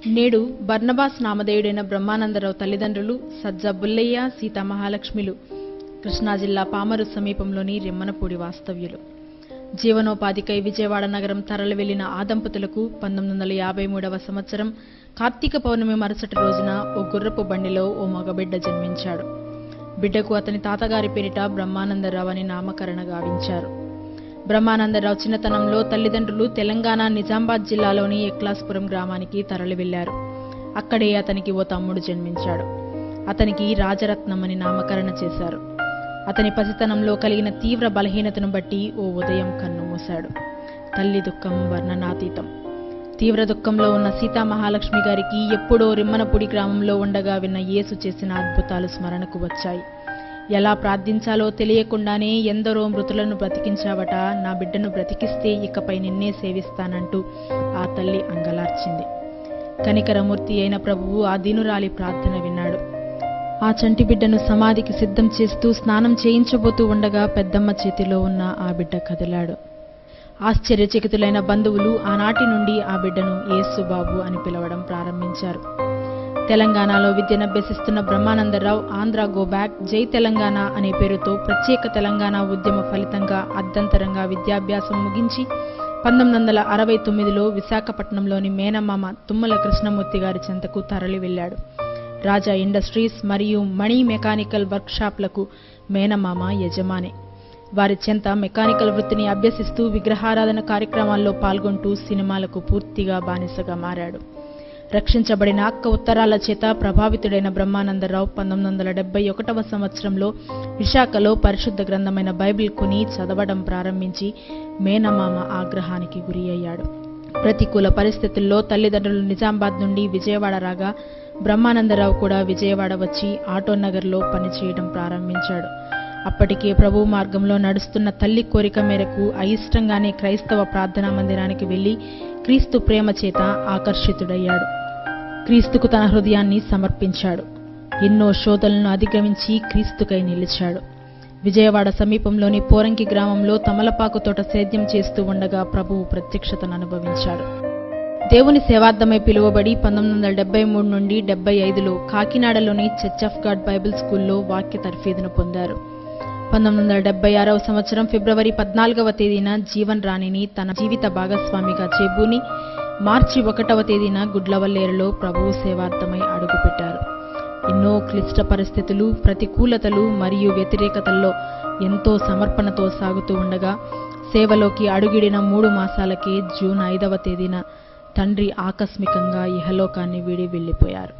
నేడు బర్నబాస్ నామధేయుడైన బ్రహ్మానందరావు తల్లిదండ్రులు సజ్జ బుల్లయ్య, సీతా మహాలక్ష్మిలు కృష్ణా జిల్లా పామరు సమీపంలోని రెమ్మనపూడి వాస్తవ్యులు. జీవనోపాధికై విజయవాడ నగరం తరలి వెళ్లిన ఆ దంపతులకు 1953వ సంవత్సరం కార్తీక పౌర్ణమి మరుసటి రోజున ఓ గుర్రపు బండిలో ఓ మగబిడ్డ జన్మించాడు. బిడ్డకు అతని తాతగారి పేరిట బ్రహ్మానందరావు అని నామకరణ గావించారు. బ్రహ్మానందరావు చిన్నతనంలో తల్లిదండ్రులు తెలంగాణ నిజామాబాద్ జిల్లాలోని ఎక్లాస్పురం గ్రామానికి తరలి వెళ్లారు. అక్కడే అతనికి ఓ తమ్ముడు జన్మించాడు. అతనికి రాజరత్నం అని నామకరణ చేశారు. అతని పసితనంలో కలిగిన తీవ్ర బలహీనతను బట్టి ఓ ఉదయం కన్నుమూశాడు. తల్లి దుఃఖం వర్ణనాతీతం. తీవ్ర దుఃఖంలో ఉన్న సీతా మహాలక్ష్మి గారికి ఎప్పుడో రిమ్మనపూడి గ్రామంలో ఉండగా విన్న యేసు చేసిన అద్భుతాలు స్మరణకు వచ్చాయి. ఎలా ప్రార్థించాలో తెలియకుండానే ఎందరో మృతులను బ్రతికించావట, నా బిడ్డను బ్రతికిస్తే ఇకపై నిన్నే సేవిస్తానంటూ ఆ తల్లి అంగలార్చింది. కనికరమూర్తి అయిన ప్రభువు ఆ దీనురాలి ప్రార్థన విన్నాడు. ఆ చంటి బిడ్డను సమాధికి సిద్ధం చేస్తూ స్నానం చేయించబోతూ ఉండగా పెద్దమ్మ చేతిలో ఉన్న ఆ బిడ్డ కదిలాడు. ఆశ్చర్యచకితులైన బంధువులు ఆనాటి నుండి ఆ బిడ్డను యేసుబాబు అని పిలవడం ప్రారంభించారు. తెలంగాణలో విద్యనభ్యసిస్తున్న బ్రహ్మానందరావు ఆంధ్ర గోబ్యాక్, జై తెలంగాణ అనే పేరుతో ప్రత్యేక తెలంగాణ ఉద్యమ ఫలితంగా అర్ధంతరంగా విద్యాభ్యాసం ముగించి 1969లో విశాఖపట్నంలోని మేనమామ తుమ్మల కృష్ణమూర్తి గారి చెంతకు తరలి వెళ్లాడు. రాజా ఇండస్ట్రీస్ మరియు మణి మెకానికల్ వర్క్షాప్లకు మేనమామ యజమాని. వారి చెంత మెకానికల్ వృత్తిని అభ్యసిస్తూ విగ్రహారాధన కార్యక్రమాల్లో పాల్గొంటూ సినిమాలకు పూర్తిగా బానిసగా మారాడు. రక్షించబడిన అక్క ఉత్తరాల చేత ప్రభావితుడైన బ్రహ్మానందరావు 1971వ సంవత్సరంలో విశాఖలో పరిశుద్ధ గ్రంథమైన బైబిల్ కొని చదవడం ప్రారంభించి మేనమామ ఆగ్రహానికి గురి అయ్యాడు. ప్రతికూల పరిస్థితుల్లో తల్లిదండ్రులు నిజామాబాద్ నుండి విజయవాడ రాగా బ్రహ్మానందరావు కూడా విజయవాడ వచ్చి ఆటోనగర్లో పనిచేయడం ప్రారంభించాడు. అప్పటికే ప్రభు మార్గంలో నడుస్తున్న తల్లి కోరిక మేరకు అయిష్టంగానే క్రైస్తవ ప్రార్థనా మందిరానికి వెళ్లి క్రీస్తు ప్రేమ చేత ఆకర్షితుడయ్యాడు. క్రీస్తుకు తన హృదయాన్ని సమర్పించాడు. ఎన్నో శోధనలను అధిగమించి క్రీస్తుకై నిలిచాడు. విజయవాడ సమీపంలోని పోరంకి గ్రామంలో తమలపాకు తోట సేద్యం చేస్తూ ఉండగా ప్రభువు ప్రత్యక్షతను అనుభవించాడు. దేవుని సేవార్థమై పిలువబడి 1973 నుండి 75లో కాకినాడలోని చర్చ్ ఆఫ్ గాడ్ బైబిల్ స్కూల్లో వాక్య తర్ఫీదును పొందారు. 1976వ సంవత్సరం ఫిబ్రవరి 14వ తేదీన జీవన్ రాణిని తన జీవిత భాగస్వామిగా చేబూని మార్చి 1వ తేదీన గుడ్లవల్లేరులో ప్రభువు సేవార్థమై అడుగుపెట్టారు. ఎన్నో క్లిష్ట పరిస్థితులు, ప్రతికూలతలు మరియు వ్యతిరేకతల్లో ఎంతో సమర్పణతో సాగుతూ ఉండగా సేవలోకి అడుగిడిన 3 మాసాలకే జూన్ 5వ తేదీన తండ్రి ఆకస్మికంగా ఇహలోకాన్ని వీడి వెళ్లిపోయారు.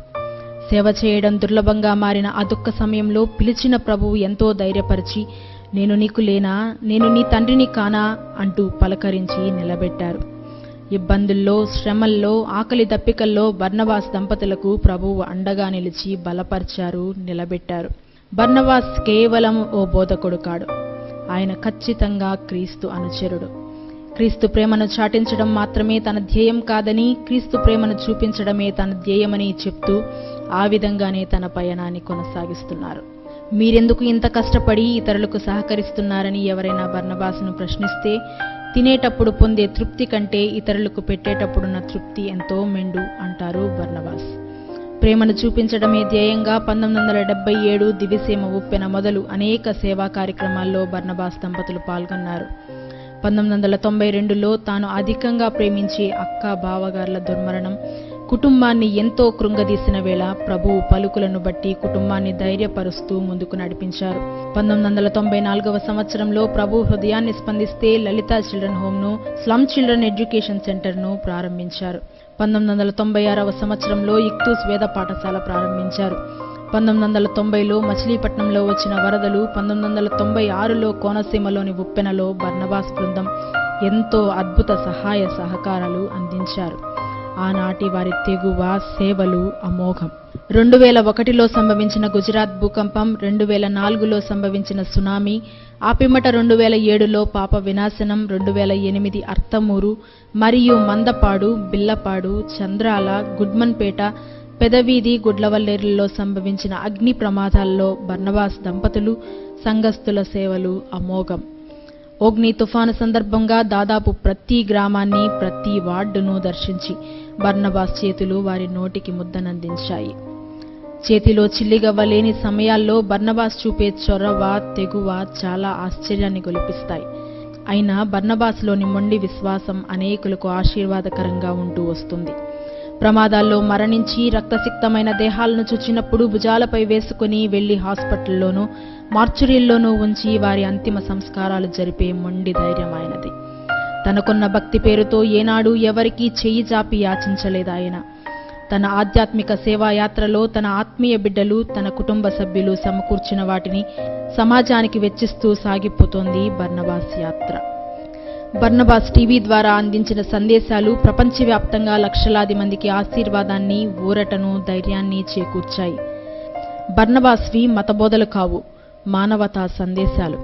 సేవ చేయడం దుర్లభంగా మారిన ఆ దుఃఖ సమయంలో పిలిచిన ప్రభువు ఎంతో ధైర్యపరిచి, నేను నీకు లేనా, నేను నీ తండ్రిని కానా అంటూ పలకరించి నిలబెట్టారు. ఇబ్బందుల్లో, శ్రమల్లో, ఆకలి దప్పికల్లో బర్నబాస్ దంపతులకు ప్రభువు అండగా నిలిచి బలపరిచారు, నిలబెట్టారు. బర్నబాస్ కేవలం ఓ బోధకుడు కాడు, ఆయన ఖచ్చితంగా క్రీస్తు అనుచరుడు. క్రీస్తు ప్రేమను చాటించడం మాత్రమే తన ధ్యేయం కాదని, క్రీస్తు ప్రేమను చూపించడమే తన ధ్యేయమని చెప్తూ ఆ విధంగానే తన పయనాన్ని కొనసాగిస్తున్నారు. మీరెందుకు ఇంత కష్టపడి ఇతరులకు సహకరిస్తున్నారని ఎవరైనా బర్నబాస్ను ప్రశ్నిస్తే, తినేటప్పుడు పొందే తృప్తి కంటే ఇతరులకు పెట్టేటప్పుడున్న తృప్తి ఎంతో మెండు అంటారు బర్నబాస్. ప్రేమను చూపించడమే ధ్యేయంగా 1977 దివిసీమ ఉప్పెన మొదలు అనేక సేవా కార్యక్రమాల్లో బర్నబాస్ దంపతులు పాల్గొన్నారు. 1992లో తాను అధికంగా ప్రేమించే అక్క బావగార్ల దుర్మరణం కుటుంబాన్ని ఎంతో కృంగదీసిన వేళ ప్రభువు పలుకులను బట్టి కుటుంబాన్ని ధైర్యపరుస్తూ ముందుకు నడిపించారు. 1994వ సంవత్సరంలో ప్రభు హృదయాన్ని స్పందిస్తే లలిత చిల్డ్రన్ హోమ్ను, స్లమ్ చిల్డ్రన్ ఎడ్యుకేషన్ సెంటర్ను ప్రారంభించారు. 1996వ సంవత్సరంలో ఇక్తూస్ వేద పాఠశాల ప్రారంభించారు. 1990లో మచిలీపట్నంలో వచ్చిన వరదలు, 1996లో కోనసీమలోని ఉప్పెనలో బర్నబాస్ బృందం ఎంతో అద్భుత సహాయ సహకారాలు అందించారు. ఆనాటి వారి తెగువ, సేవలు అమోఘం. 2001లో సంభవించిన గుజరాత్ భూకంపం, 2004లో సంభవించిన సునామీ, ఆ పిమ్మట 2007లో పాప వినాశనం, 2008 అర్తమూరు మరియు మందపాడు, బిల్లపాడు, చంద్రాల, గుడ్మన్పేట, పెదవీధి, గుడ్లవల్లేరులో సంభవించిన అగ్ని ప్రమాదాల్లో బర్నబాస్ దంపతులు, సంఘస్థుల సేవలు అమోఘం. ఓగ్ని తుఫాను సందర్భంగా దాదాపు ప్రతి గ్రామాన్ని, ప్రతి వార్డును దర్శించి బర్నబాస్ చేతులు వారి నోటికి ముద్దనందించాయి. చేతిలో చిల్లిగవ్వ లేని సమయాల్లో బర్నబాస్ చూపే చొరవ, తెగువ చాలా ఆశ్చర్యాన్ని గొలిపిస్తాయి. అయినా బర్నబాస్లోని మొండి విశ్వాసం అనేకులకు ఆశీర్వాదకరంగా ఉంటూ వస్తుంది. ప్రమాదాల్లో మరణించి రక్తసిక్తమైన దేహాలను చూచినప్పుడు భుజాలపై వేసుకుని వెళ్లి హాస్పిటల్లోనూ, మార్చురీల్లోనూ ఉంచి వారి అంతిమ సంస్కారాలు జరిపే మొండి ధైర్యం ఆయనది. తనకున్న భక్తి పేరుతో ఏనాడు ఎవరికీ చెయ్యి చాపి యాచించలేదాయన. తన ఆధ్యాత్మిక సేవాయాత్రలో తన ఆత్మీయ బిడ్డలు, తన కుటుంబ సభ్యులు సమకూర్చిన వాటిని సమాజానికి వెచ్చిస్తూ సాగిపోతోంది బర్నబాస్ యాత్ర. బర్నబాస్ టీవీ ద్వారా అందించిన సందేశాలు ప్రపంచవ్యాప్తంగా లక్షలాది మందికి ఆశీర్వాదాన్ని, ఊరటను, ధైర్యాన్ని చేకూర్చాయి. బర్నబాస్వి మతబోధలు కావు, మానవతా సందేశాలు.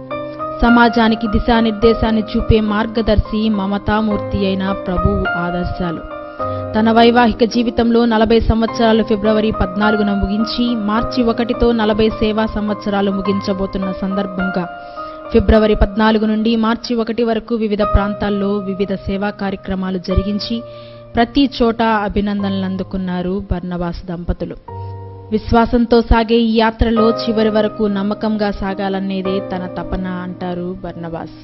సమాజానికి దిశానిర్దేశాన్ని చూపే మార్గదర్శి, మమతామూర్తి అయిన ప్రభువు ఆదర్శాలు. తన వైవాహిక జీవితంలో 40 సంవత్సరాలు ఫిబ్రవరి 14న ముగించి మార్చి 1తో 40 సేవా సంవత్సరాలు ముగించబోతున్న సందర్భంగా ఫిబ్రవరి 14 నుండి మార్చి 1 వరకు వివిధ ప్రాంతాల్లో వివిధ సేవా కార్యక్రమాలు జరిగించి ప్రతి చోట అభినందనలు అందుకున్నారు బర్నబాస్ దంపతులు. విశ్వాసంతో సాగే ఈ యాత్రలో చివరి వరకు నమ్మకంగా సాగాలనేదే తన తపన అంటారు బర్నబాస్.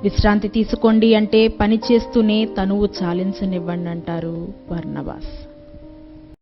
విశ్రాంతి తీసుకోండి అంటే పని చేస్తూనే తనువు చాలించనివ్వండి అంటారు బర్నబాస్.